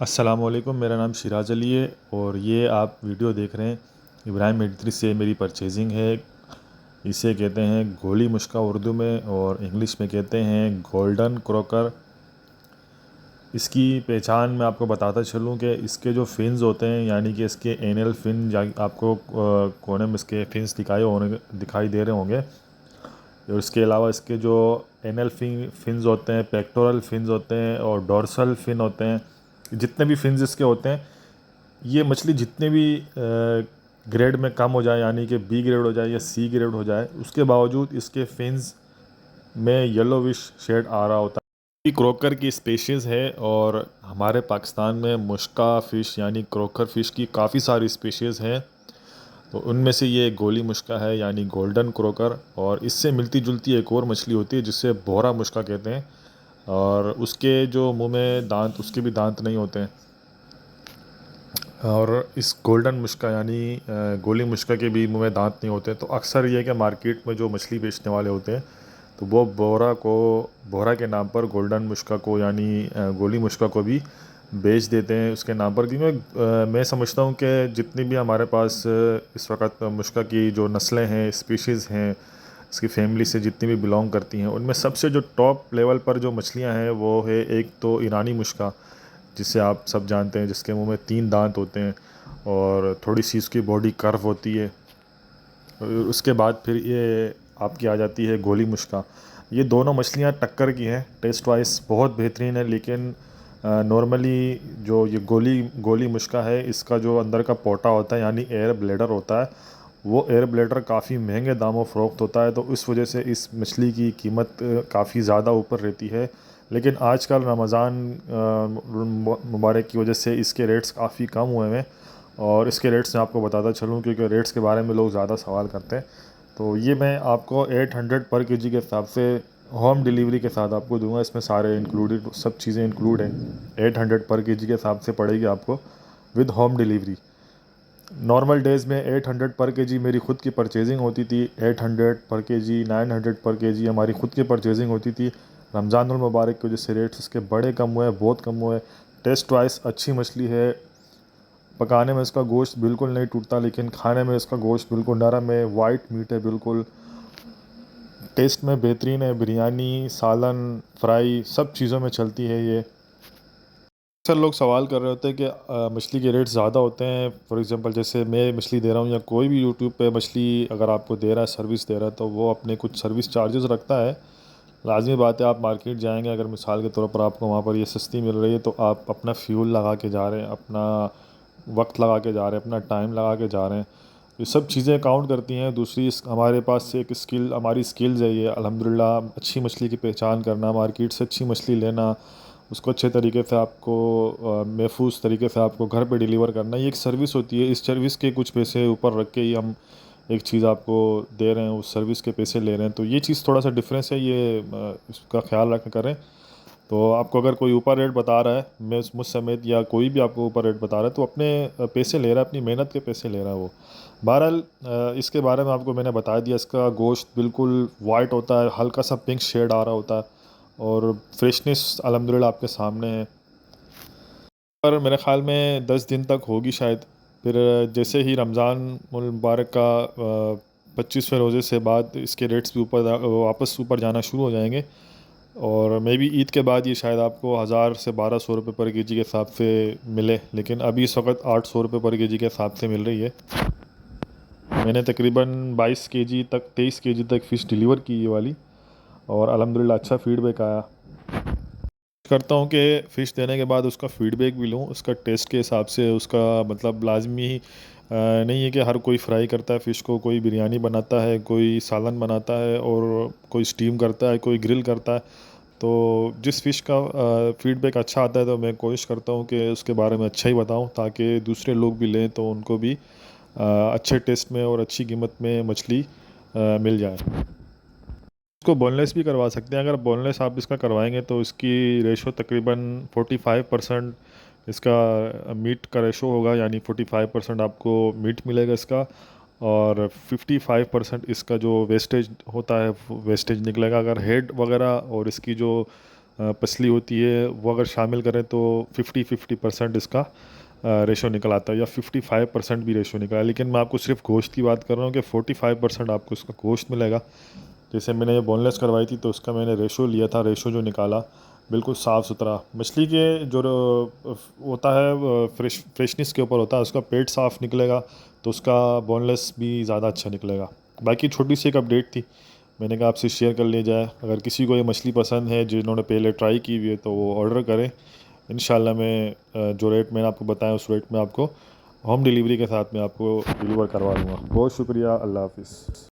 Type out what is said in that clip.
अस्सलामुअलैकुम, मेरा नाम शिराज अली है और ये आप वीडियो देख रहे हैं इब्राहिम मिलिट्री से मेरी परचेजिंग है। इसे कहते हैं गोली मुश्का उर्दू में, और इंग्लिश में कहते हैं गोल्डन क्रोकर। इसकी पहचान मैं आपको बताता चलूँ कि इसके जो फिन्स होते हैं, यानी कि इसके एनल फिन आपको कोने में इसके फिन्स दिखाई दे रहे होंगे। और इसके अलावा इसके जो एनल फिन्स होते हैं, पेक्टोरल फिन्स होते हैं और डोर्सल फिन होते हैं। जितने भी फिन्स इसके होते हैं, ये मछली जितने भी ग्रेड में कम हो जाए, यानी कि बी ग्रेड हो जाए या सी ग्रेड हो जाए, उसके बावजूद इसके फिन्स में येलोविश शेड आ रहा होता है। ये क्रोकर की स्पेशीज़ है और हमारे पाकिस्तान में मुश्का फ़िश यानी क्रोकर फ़िश की काफ़ी सारी स्पेशीज़ हैं। तो उनमें से ये गोली मुश्का है यानी गोल्डन क्रोकर, और इससे मिलती जुलती एक और मछली होती है जिसे बोरा मुश्का कहते हैं, और उसके जो मुंह में दांत, उसके भी दांत नहीं होते हैं। और इस गोल्डन मुश्का यानी गोली मुश्का के भी मुंह में दांत नहीं होते। तो अक्सर ये है कि मार्केट में जो मछली बेचने वाले होते हैं, तो वो बोरा के नाम पर गोल्डन मुश्का को यानी गोली मुश्का को भी बेच देते हैं उसके नाम पर। क्योंकि मैं समझता हूँ कि जितनी भी हमारे पास इस वक्त मुश्का की जो नस्लें हैं, स्पीशीज़ हैं, इसकी फैमिली से जितनी भी बिलोंग करती हैं, उनमें सबसे जो टॉप लेवल पर जो मछलियाँ हैं वो है एक तो ईरानी मुश्का, जिसे आप सब जानते हैं, जिसके मुंह में 3 दांत होते हैं और थोड़ी सी इसकी बॉडी कर्व होती है। उसके बाद फिर ये आपकी आ जाती है गोली मुश्का। ये दोनों मछलियाँ टक्कर की हैं, टेस्ट वाइज बहुत बेहतरीन है। लेकिन नॉर्मली जो ये गोली मुश्का है, इसका जो अंदर का पोटा होता है यानी एयर ब्लैडर होता है, वो एयर ब्लैडर काफ़ी महंगे दामों फ़रोख्त होता है। तो इस वजह से इस मछली की कीमत काफ़ी ज़्यादा ऊपर रहती है। लेकिन आजकल रमज़ान मुबारक की वजह से इसके रेट्स काफ़ी कम हुए हैं, और इसके रेट्स मैं आपको बताता चलूँ क्योंकि रेट्स के बारे में लोग ज़्यादा सवाल करते हैं। तो ये मैं आपको 800 पर केजी के हिसाब से होम डिलीवरी के साथ आपको दूंगा। इसमें सारे इंक्लूडेड, सब चीज़ें इंक्लूड हैं। 800 पर केजी के हिसाब से पड़ेगी आपको with home delivery. Normal days में 800 पर केजी मेरी ख़ुद की परचेजिंग होती थी। 800 पर केजी, 900 पर केजी हमारी ख़ुद की परचेजिंग होती थी। रमज़ानुल मुबारक की वजह से रेट्स इसके बड़े कम हुए, बहुत कम हुए। टेस्ट वाइज अच्छी मछली है, पकाने में इसका गोश्त बिल्कुल नहीं टूटता, लेकिन खाने में इसका गोश्त बिल्कुल नरम है, वाइट मीट है, बिल्कुल टेस्ट में बेहतरीन है। बिरयानी, सालन, फ्राई सब चीज़ों में चलती है ये। अक्सर लोग सवाल कर रहे होते हैं कि मछली के रेट ज़्यादा होते हैं। फॉर एग्ज़ाम्पल जैसे मैं मछली दे रहा हूँ या कोई भी यूट्यूब पे मछली अगर आपको दे रहा है, सर्विस दे रहा है, तो वो अपने कुछ सर्विस चार्जेस रखता है। लाज़मी बात है, आप मार्केट जाएंगे, अगर मिसाल के तौर पर आपको वहाँ पर ये सस्ती मिल रही है, तो आप अपना फ्यूल लगा के जा रहे हैं, अपना वक्त लगा के जा रहे हैं, अपना टाइम लगा के जा रहे हैं। ये सब चीज़ें काउंट करती हैं। दूसरी हमारे पास से एक स्किल, हमारी स्किल्स है ये अल्हम्दुलिल्लाह, अच्छी मछली की पहचान करना, मार्केट से अच्छी मछली लेना, उसको अच्छे तरीके से आपको महफूज तरीके से आपको घर पे डिलीवर करना, ये एक सर्विस होती है। इस सर्विस के कुछ पैसे ऊपर रख के ही हम एक चीज़ आपको दे रहे हैं, उस सर्विस के पैसे ले रहे हैं। तो ये चीज़ थोड़ा सा डिफरेंस है, ये इसका ख्याल रख करें। तो आपको अगर कोई ऊपर रेट बता रहा है, मैं मुझ समेत या कोई भी आपको ऊपर रेट बता रहा है, तो अपने पैसे ले रहा है, अपनी मेहनत के पैसे ले रहा है वो। बहरहाल इसके बारे में आपको मैंने बता दिया। इसका गोश्त बिल्कुल वाइट होता है, हल्का सा पिंक शेड आ रहा होता है, और फ्रेशनेस अल्हम्दुलिल्लाह आपके सामने है। पर मेरे ख़्याल में 10 दिन तक होगी शायद। फिर जैसे ही रमज़ान मुबारक का 25वें रोज़े से बाद इसके रेट्स भी वापस ऊपर जाना शुरू हो जाएंगे, और मे बी ईद के बाद ये शायद आपको 1000 से 1200 रुपये पर केजी के हिसाब से मिले। लेकिन अभी इस वक्त 800 रुपये पर केजी के हिसाब से मिल रही है। मैंने तकरीबन 22 केजी तक, 23 केजी तक फ़िश डिलीवर की ये वाली, और अल्हम्दुलिल्लाह अच्छा फ़ीडबैक आया। करता हूँ कि फ़िश देने के बाद उसका फ़ीडबैक भी लूँ, उसका टेस्ट के हिसाब से। उसका मतलब लाजमी नहीं है कि हर कोई फ्राई करता है फ़िश को, कोई बिरयानी बनाता है, कोई सालन बनाता है, और कोई स्टीम करता है, कोई ग्रिल करता है। तो जिस फ़िश का फ़ीडबैक अच्छा आता है, तो मैं कोशिश करता हूँ कि उसके बारे में अच्छा ही बताऊँ, ताकि दूसरे लोग भी लें तो उनको भी अच्छे टेस्ट में और अच्छी कीमत में मछली मिल जाए। इसको बोनलेस भी करवा सकते हैं। अगर बोनलेस आप इसका करवाएंगे तो इसकी रेशो तकरीबन 45% इसका मीट का रेशो होगा, यानी 45% आपको मीट मिलेगा इसका, और 55% इसका जो वेस्टेज होता है वो वेस्टेज निकलेगा। अगर हेड वगैरह और इसकी जो पसली होती है वो अगर शामिल करें तो 50% इसका रेशो निकल आता है, या 55% भी रेशो निकला है। लेकिन मैं आपको सिर्फ गोश्त की बात कर रहा हूँ कि 45% आपको इसका गोश्त मिलेगा। जैसे मैंने ये बोनलेस करवाई थी तो उसका मैंने रेशो लिया था, रेशो जो निकाला बिल्कुल साफ़ सुथरा। मछली के जो होता है फ्रेशनेस के ऊपर होता है, उसका पेट साफ़ निकलेगा तो उसका बोनलेस भी ज़्यादा अच्छा निकलेगा। बाकी छोटी सी एक अपडेट थी, मैंने कहा आपसे शेयर कर लिया जाए। अगर किसी को ये मछली पसंद है, जिन्होंने पहले ट्राई की हुई है, तो वो ऑर्डर करें। इंशाल्लाह मैं जो रेट मैंने आपको बताया उस रेट में आपको होम डिलीवरी के साथ में आपको डिलीवर करवा दूँगा। बहुत शुक्रिया, अल्लाह हाफ़िज़।